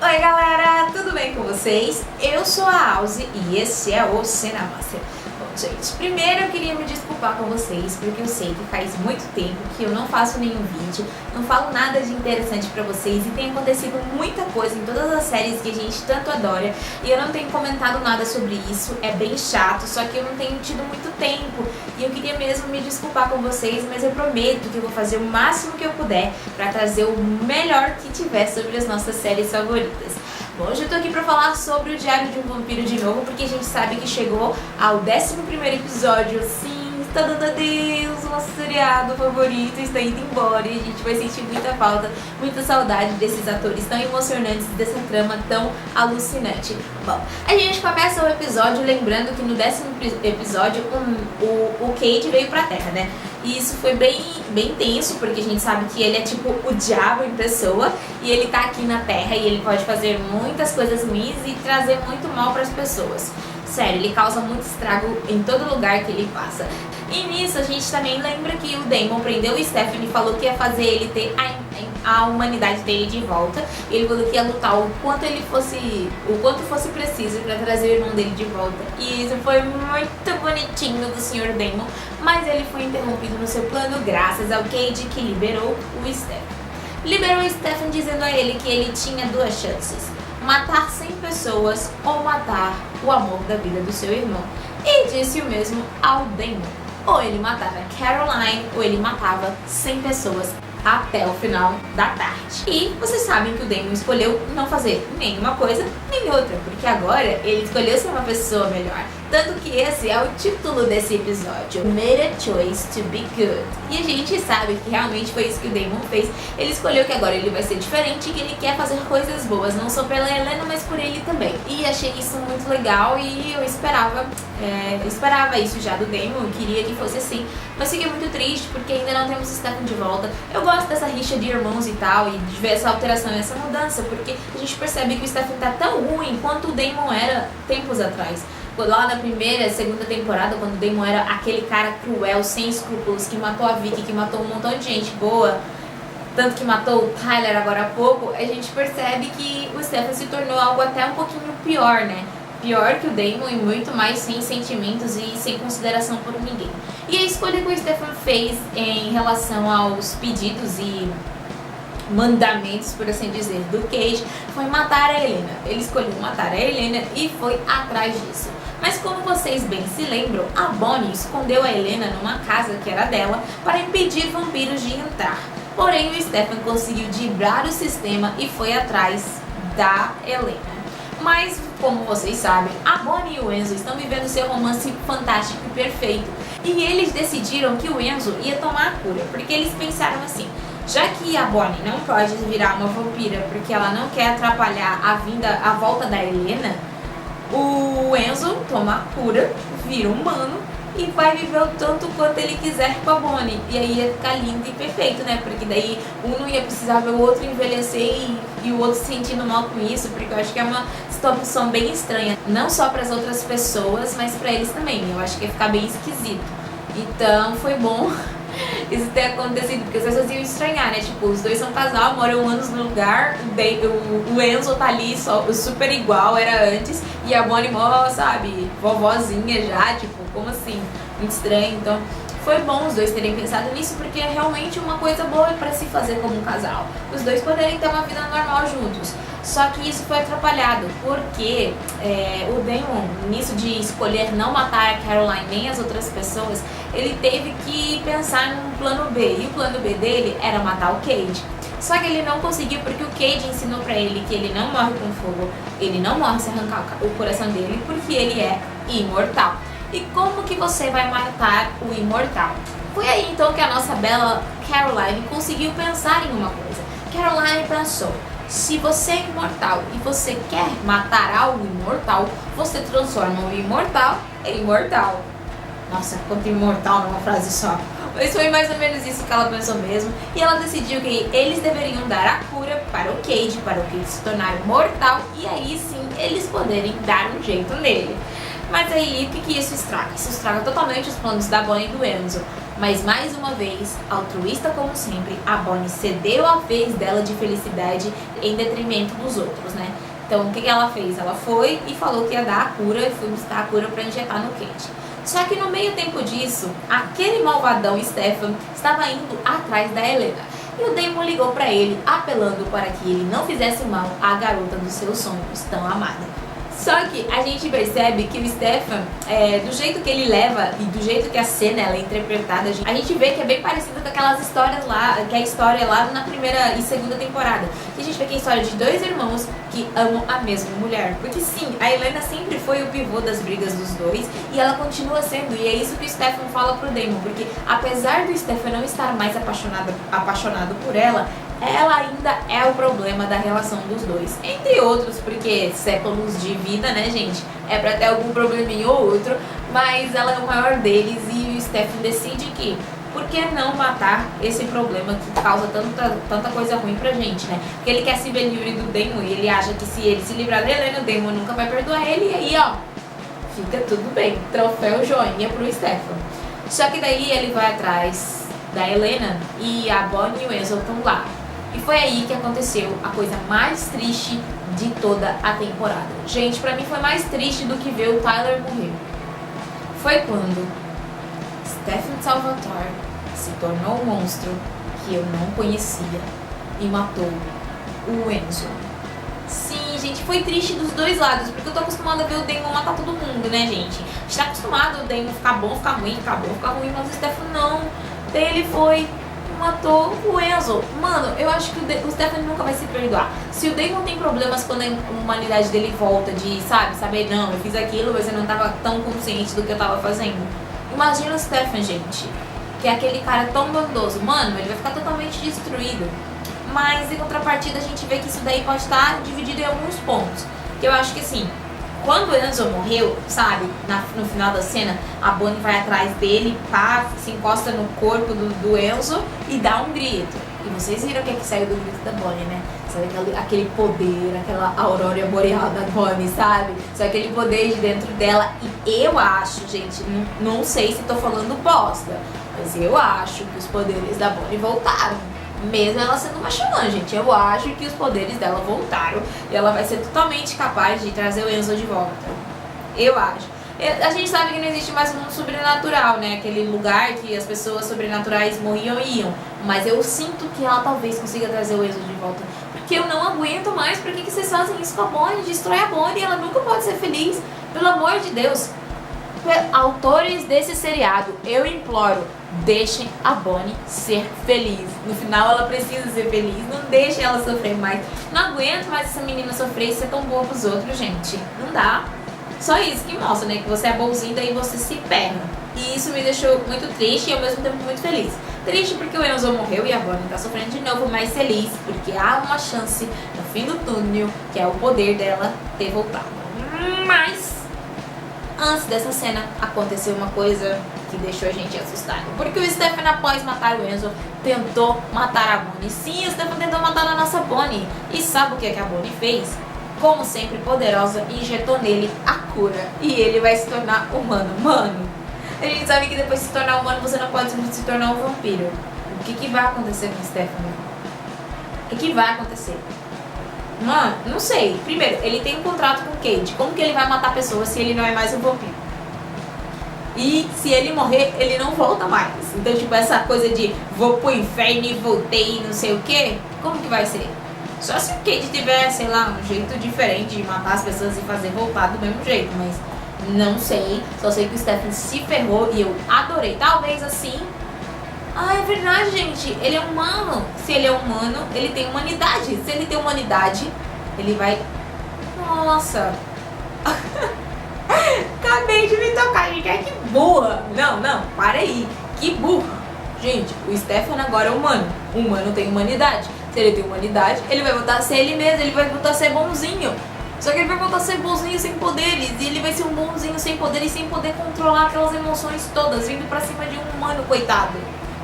Oi galera, tudo bem com vocês? Eu sou a Alzi e esse é o Cinemaster. Bom gente, primeiro eu queria me desculpar com vocês porque eu sei que faz muito tempo que eu não faço nenhum vídeo, não falo nada de interessante pra vocês e tem acontecido muita coisa em todas as séries que a gente tanto adora e eu não tenho comentado nada sobre isso, é bem chato, só que eu não tenho tido muito tempo e eu queria mesmo me desculpar com vocês, mas eu prometo que eu vou fazer o máximo que eu puder pra trazer o melhor que tiver sobre as nossas séries favoritas. Bom, hoje eu tô aqui pra falar sobre o Diário de um Vampiro de novo, porque a gente sabe que chegou ao 11º episódio. Sim, está dando adeus, o nosso seriado favorito está indo embora e a gente vai sentir muita falta, muita saudade desses atores tão emocionantes, dessa trama tão alucinante. Bom, a gente começa o episódio lembrando que no 10º episódio o Cade veio pra Terra, né? E isso foi bem tenso, porque a gente sabe que ele é tipo o diabo em pessoa e ele tá aqui na Terra e ele pode fazer muitas coisas ruins e trazer muito mal para as pessoas. Sério, ele causa muito estrago em todo lugar que ele passa. E nisso a gente também lembra que o Damon prendeu o Stephanie e falou que ia fazer ele ter a humanidade dele de volta. Ele falou que ia lutar o quanto fosse preciso para trazer o irmão dele de volta. E isso foi muito bonitinho do Sr. Damon, mas ele foi interrompido no seu plano graças ao Cade, que liberou o Stephen. Liberou o Stephen dizendo a ele que ele tinha duas chances: matar 100 pessoas ou matar o amor da vida do seu irmão. E disse o mesmo ao Damon: ou ele matava Caroline ou ele matava 100 pessoas até o final da tarde. E vocês sabem que o Damon escolheu não fazer nenhuma coisa nem outra, porque agora ele escolheu ser uma pessoa melhor. Tanto que esse é o título desse episódio, Made a Choice to be Good. E a gente sabe que realmente foi isso que o Damon fez. Ele escolheu que agora ele vai ser diferente e que ele quer fazer coisas boas, não só pela Helena, mas por ele também. E achei isso muito legal e eu esperava isso já do Damon, eu queria que fosse assim. Mas fiquei muito triste porque ainda não temos o Stephen de volta. Eu gosto dessa rixa de irmãos e tal, e de ver essa alteração e essa mudança, porque a gente percebe que o Stephen tá tão ruim quanto o Damon era tempos atrás. Lá na primeira, segunda temporada, quando o Damon era aquele cara cruel, sem escrúpulos, que matou a Vicky, que matou um montão de gente boa, tanto que matou o Tyler agora há pouco, a gente percebe que o Stephen se tornou algo até um pouquinho pior, né? Pior que o Damon e muito mais sem sentimentos e sem consideração por ninguém. E a escolha que o Stephen fez em relação aos pedidos e mandamentos, por assim dizer, do Cade foi matar a Helena. Ele escolheu matar a Helena e foi atrás disso. Mas como vocês bem se lembram, a Bonnie escondeu a Helena numa casa que era dela para impedir vampiros de entrar. Porém, o Stephen conseguiu driblar o sistema e foi atrás da Helena. Mas, como vocês sabem, a Bonnie e o Enzo estão vivendo seu romance fantástico e perfeito. E eles decidiram que o Enzo ia tomar a cura, porque eles pensaram assim: já que a Bonnie não pode virar uma vampira porque ela não quer atrapalhar a volta da Helena, o Enzo toma a cura, vira humano e vai viver o tanto quanto ele quiser com a Bonnie. E aí ia ficar lindo e perfeito, né? Porque daí um não ia precisar ver o outro envelhecer e o outro se sentindo mal com isso, porque eu acho que é uma situação bem estranha, não só para as outras pessoas, mas para eles também. Eu acho que ia ficar bem esquisito. Então foi bom isso ter acontecido, porque as pessoas iam estranhar, né? Tipo, os dois são casal, moram anos no lugar, o Enzo tá ali super igual era antes, e a Bonnie mó, sabe, vovozinha já, tipo, como assim? Muito estranho. Então foi bom os dois terem pensado nisso, porque é realmente uma coisa boa pra se fazer como um casal, os dois poderem ter uma vida normal juntos. Só que isso foi atrapalhado, porque o Damon, nisso de escolher não matar a Caroline nem as outras pessoas, ele teve que pensar num plano B, e o plano B dele era matar o Cade. Só que ele não conseguiu, porque o Cade ensinou pra ele que ele não morre com fogo, ele não morre se arrancar o coração dele, porque ele é imortal. E como que você vai matar o imortal? Foi aí então que a nossa bela Caroline conseguiu pensar em uma coisa. Caroline pensou: se você é imortal e você quer matar algo imortal, você transforma o imortal em imortal. Nossa, quanto imortal numa frase só. Mas foi mais ou menos isso que ela pensou mesmo. E ela decidiu que eles deveriam dar a cura para o Cade se tornar imortal. E aí sim, eles poderem dar um jeito nele. Mas aí, o que isso estraga? Isso estraga totalmente os planos da Bonnie e do Enzo. Mas mais uma vez, altruísta como sempre, a Bonnie cedeu a vez dela de felicidade em detrimento dos outros, né? Então o que ela fez? Ela foi e falou que ia dar a cura e foi buscar a cura para injetar no Kate. Só que no meio tempo disso, aquele malvadão Stefan estava indo atrás da Helena. E o Damon ligou para ele, apelando para que ele não fizesse mal à garota dos seus sonhos, tão amada. Só que a gente percebe que o Stefan, do jeito que ele leva e do jeito que a cena ela é interpretada, a gente vê que é bem parecido com aquelas histórias lá, que é a história lá na primeira e segunda temporada. Que a gente vê que é a história de dois irmãos que amam a mesma mulher. Porque sim, a Helena sempre foi o pivô das brigas dos dois e ela continua sendo. E é isso que o Stefan fala pro Damon, porque apesar do Stefan não estar mais apaixonado por ela ainda é o problema da relação dos dois. Entre outros, porque séculos de vida, né, gente? É pra ter algum probleminha ou outro, mas ela é o maior deles e o Stefan decide que por que não matar esse problema que causa tanta coisa ruim pra gente, né? Porque ele quer se ver livre do Damon e ele acha que se ele se livrar da Helena, o Damon nunca vai perdoar ele e aí, ó, fica tudo bem. Troféu joinha pro Stefan. Só que daí ele vai atrás da Helena e a Bonnie e o Enzo estão lá. E foi aí que aconteceu a coisa mais triste de toda a temporada. Gente, pra mim foi mais triste do que ver o Tyler morrer. Foi quando Stefan Salvatore se tornou um monstro que eu não conhecia e matou o Enzo. Sim, gente, foi triste dos dois lados, porque eu tô acostumada a ver o Damon matar todo mundo, né, gente? A gente tá acostumado o Damon ficar bom, ficar ruim, ficar bom, ficar ruim, mas o Stefan não. Daí ele foi matou o Enzo. Mano, eu acho que o Stefan nunca vai se perdoar. Se o Damon tem problemas quando a humanidade dele volta de, saber, não, eu fiz aquilo, mas eu não tava tão consciente do que eu tava fazendo. Imagina o Stefan, gente, que é aquele cara tão bondoso. Mano, ele vai ficar totalmente destruído. Mas em contrapartida a gente vê que isso daí pode estar dividido em alguns pontos. Que eu acho que assim, quando o Enzo morreu, sabe, no final da cena, a Bonnie vai atrás dele, pá, se encosta no corpo do Enzo e dá um grito. E vocês viram o que é que saiu do grito da Bonnie, né? Sabe aquele poder, aquela aurora boreal da Bonnie, sabe? Sabe aquele poder de dentro dela. E eu acho, gente, não sei se tô falando bosta, mas eu acho que os poderes da Bonnie voltaram. Mesmo ela sendo uma xamã, gente. Eu acho que os poderes dela voltaram e ela vai ser totalmente capaz de trazer o Enzo de volta. Eu acho. A gente sabe que não existe mais um mundo sobrenatural, né? Aquele lugar que as pessoas sobrenaturais morriam e iam. Mas eu sinto que ela talvez consiga trazer o Enzo de volta. Porque eu não aguento mais. Por que vocês fazem isso com a Bonnie? Destrói a Bonnie. Ela nunca pode ser feliz. Pelo amor de Deus. Autores desse seriado, eu imploro, deixem a Bonnie ser feliz. No final ela precisa ser feliz, não deixem ela sofrer mais. Não aguento mais essa menina sofrer e ser tão boa pros outros, gente. Não dá. Só isso que mostra, né, que você é bonzinho, daí você se perna. E isso me deixou muito triste e ao mesmo tempo muito feliz. Triste porque o Enzo morreu e a Bonnie tá sofrendo de novo, mas feliz porque há uma chance no fim do túnel, que é o poder dela ter voltado. Mas antes dessa cena, aconteceu uma coisa que deixou a gente assustado. Porque o Stefan, após matar o Enzo, tentou matar a Bonnie. Sim, o Stefan tentou matar a nossa Bonnie. E sabe o que a Bonnie fez? Como sempre, poderosa, injetou nele a cura. E ele vai se tornar humano. Mano, a gente sabe que depois de se tornar humano, você não pode se tornar um vampiro. O que vai acontecer com o Stefan? O que vai acontecer? Mano, não sei. Primeiro, ele tem um contrato com o Kate. Como que ele vai matar pessoas se ele não é mais um vampiro? E se ele morrer, ele não volta mais. Então, tipo, essa coisa de vou pro inferno e voltei e não sei o que, como que vai ser? Só se o Kate tiver, sei lá, um jeito diferente de matar as pessoas e fazer voltar do mesmo jeito. Mas não sei. Só sei que o Stefan se ferrou e eu adorei. Talvez assim. Ah, é verdade, gente. Ele é humano. Se ele é humano, ele tem humanidade. Se ele tem humanidade, ele vai... Nossa. Acabei de me tocar, gente. Ai, que burra. Não, para aí. Que burra. Gente, o Stefan agora é humano. O humano tem humanidade. Se ele tem humanidade, ele vai voltar a ser ele mesmo. Ele vai voltar a ser bonzinho. Só que ele vai voltar a ser bonzinho sem poderes. E ele vai ser um bonzinho sem poderes, sem poder controlar aquelas emoções todas, vindo pra cima de um humano, coitado.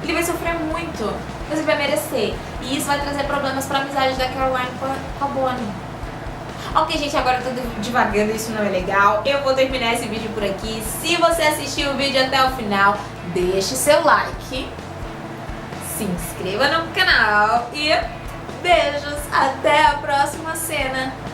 Ele vai sofrer muito, mas ele vai merecer. E isso vai trazer problemas pra amizade da Caroline com a Bonnie. Ok, gente, agora eu tô divagando, isso não é legal. Eu vou terminar esse vídeo por aqui. Se você assistiu o vídeo até o final, deixe seu like, se inscreva no canal e beijos! Até a próxima cena!